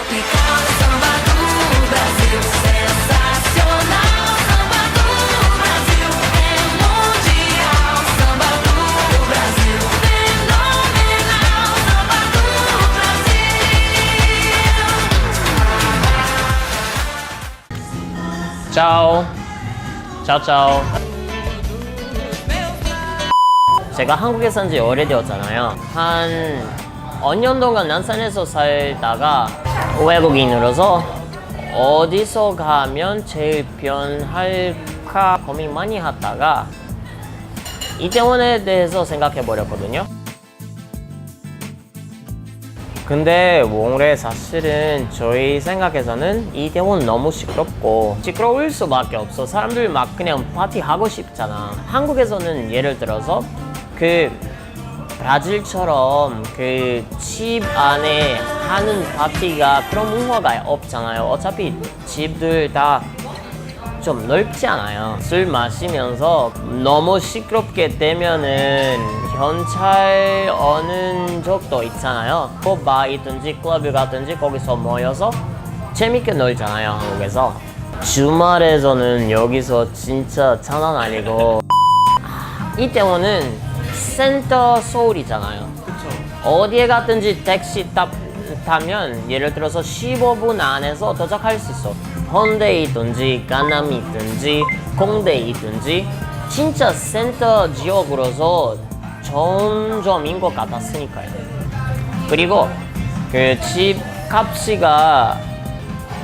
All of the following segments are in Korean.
tropical, samba do Brasil, sensacional. Samba do Brasil é mundial, samba do Brasil fenomenal, samba do Brasil. 짜오. 짜짜오. 제가 한국에 산 지 오래되었잖아요. 한 5년 동안 난산에서 살다가 외국인으로서 어디서 가면 제일 편할까 고민 많이 하다가 이태원에 대해서 생각해 버렸거든요. 근데 원래 사실은 저희 생각에서는 이태원 너무 시끄럽고 시끄러울 수밖에 없어. 사람들 막 그냥 파티하고 싶잖아. 한국에서는 예를 들어서 그 브라질처럼 그 집 안에 하는 파티가 그런 문화가 없잖아요. 어차피 집들 다 좀 넓지 않아요. 술 마시면서 너무 시끄럽게 되면은 경찰 오는 적도 있잖아요. 뭐 바이든지 클럽 같든지 거기서 모여서 재밌게 놀잖아요, 한국에서. 주말에서는 여기서 진짜 장난 아니고 이태원은 센터 서울이잖아요. 어디에 갔든지 택시 타면 예를 들어서 15분 안에서 도착할 수 있어. 홍대에 있든지 강남에 있든지 공대에 있든지 진짜 센터 지역으로서 좋은 점인 것 같았으니까요. 그리고 그 집 값이가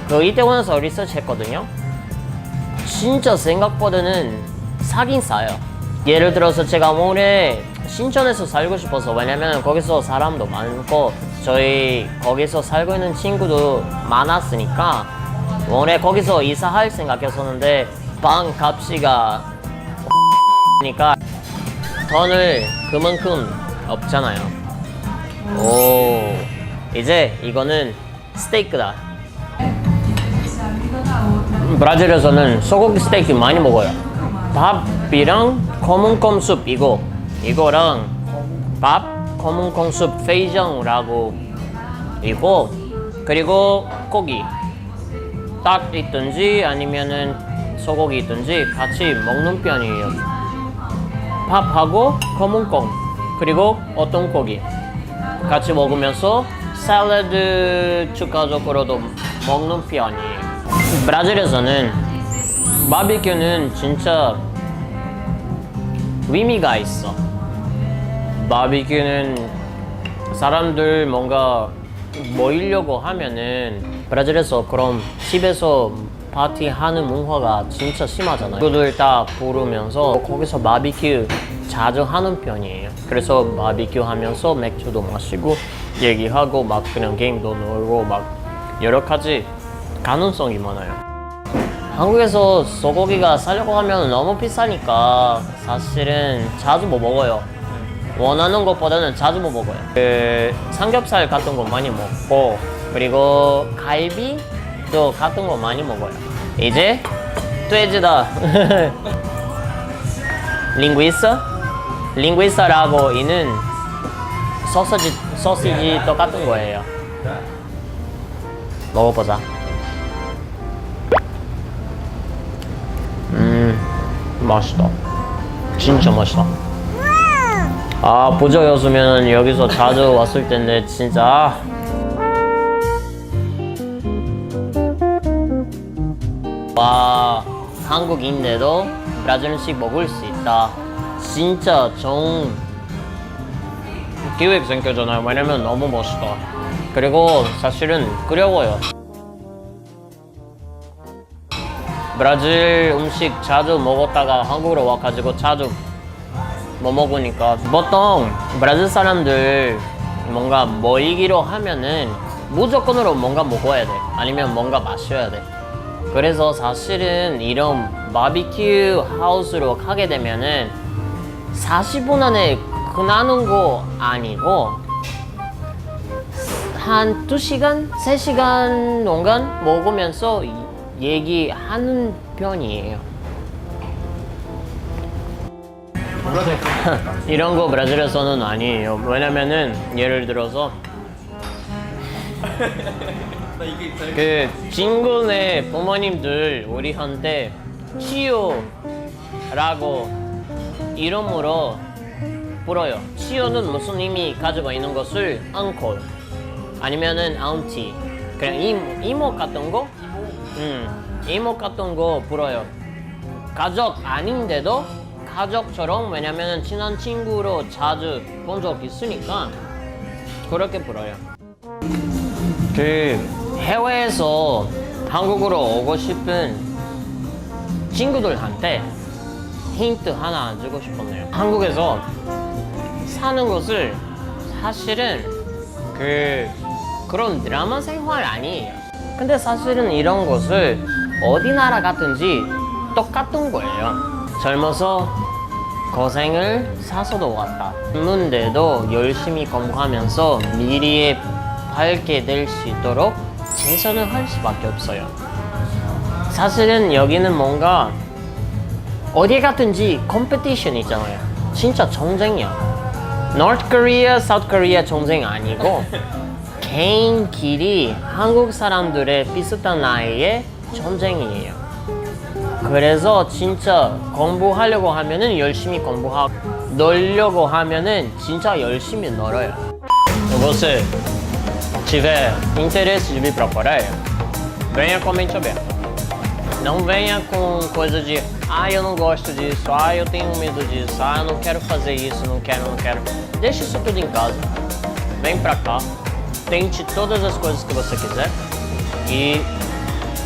그 이태원에서 리서치 했거든요. 진짜 생각보다는 사긴 싸요. 예를 들어서 제가 올해 신촌에서 살고 싶어서, 왜냐면 거기서 사람도 많고 저희 거기서 살고 있는 친구도 많았으니까 원래 거기서 이사할 생각했었는데 방 값이가 니까 돈을 그만큼 없잖아요. 오, 이제 이거는 스테이크다. 브라질에서는 소고기 스테이크 많이 먹어요. 밥이랑 검은콩 숲 이거랑 밥, 검은콩 숲 페이정이라고 이거, 그리고 고기 딱 있든지 아니면은 소고기 있든지 같이 먹는 편이에요. 밥하고 검은콩 그리고 어떤 고기 같이 먹으면서 샐러드 추가적으로도 먹는 편이에요. 브라질에서는 바비큐는 진짜 의미가 있어. 바비큐는 사람들 뭔가 모이려고 하면은 브라질에서 그럼 집에서 파티하는 문화가 진짜 심하잖아요. 친구들 다 부르면서 거기서 바비큐 자주 하는 편이에요. 그래서 바비큐 하면서 맥주도 마시고 얘기하고 막 그냥 게임도 놀고 막 여러 가지 가능성이 많아요. 한국에서 소고기가 사려고 하면 너무 비싸니까 사실은 자주 못 먹어요. 원하는 것보다는 자주 못 먹어요. 그 삼겹살 같은 거 많이 먹고 그리고 갈비도 같은 거 많이 먹어요. 이제 돼지다. 링귀사라고 있는 소시지 똑같은 거예요. 먹어보자. 맛있다. 진짜 맛있다. 아, 부자였으면 여기서 자주 왔을 텐데 진짜. 와, 한국인데도 브라질 음식 먹을 수 있다. 진짜 좋은 기획 생겼잖아요. 왜냐면 너무 멋있다. 그리고 사실은 그려워요. 브라질 음식 자주 먹었다가 한국으로 와가지고 자주 못 먹으니까 보통 브라질 사람들 뭔가 모이기로 하면은 무조건으로 뭔가 먹어야 돼. 아니면 뭔가 마셔야 돼. 그래서 사실은 이런 바비큐 하우스로 가게 되면은 40분 안에 끝나는 거 아니고 한 2시간, 3시간 동안 먹으면서 얘기하는 편이에요. 이런 거 브라질에서는 아니에요. 왜냐면은 예를 들어서 나 이게 제일 그 친구네 부모님들 우리한테 치유라고 이름으로 불어요. 치유는 무슨 의미 가지고 있는 것을 uncle 아니면은 auntie 그냥 이모 같은 거? 이모 같은 거 불어요. 가족 아닌데도 가족처럼 왜냐면은 친한 친구로 자주 본 적 있으니까 그렇게 불어요. 그 해외에서 한국으로 오고 싶은 친구들한테 힌트 하나 주고 싶었네요. 한국에서 사는 것을 사실은 그런 드라마 생활 아니에요. 근데 사실은 이런 것을 어디 나라 같은지 똑같은 거예요. 젊어서 고생을 사서도 왔다. 문제도 열심히 공부하면서 미래에 밝게 될 수 있도록 최선을 할 수밖에 없어요. 사실은 여기는 뭔가 어디 같은지 컴피티션 있잖아요. 진짜 전쟁이야. North Korea, South Korea 전쟁 아니고 개인끼리 한국 사람들의 비슷한 나이의 전쟁이에요. 그래서 진짜 공부하려고 하면은 열심히 공부하고 놀려고 하면은 진짜 열심히 놀아요. Você tiver interesse de vir para a Coreia, venha com a mente aberta. Não venha com coisa de eu não gosto disso, eu tenho medo disso, eu não quero fazer isso, não quero. Deixa isso tudo em casa. Vem pra cá, tente todas as coisas que você quiser e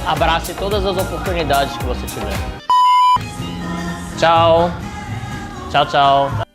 abrace todas as oportunidades que você tiver. Tchau. Tchau, tchau.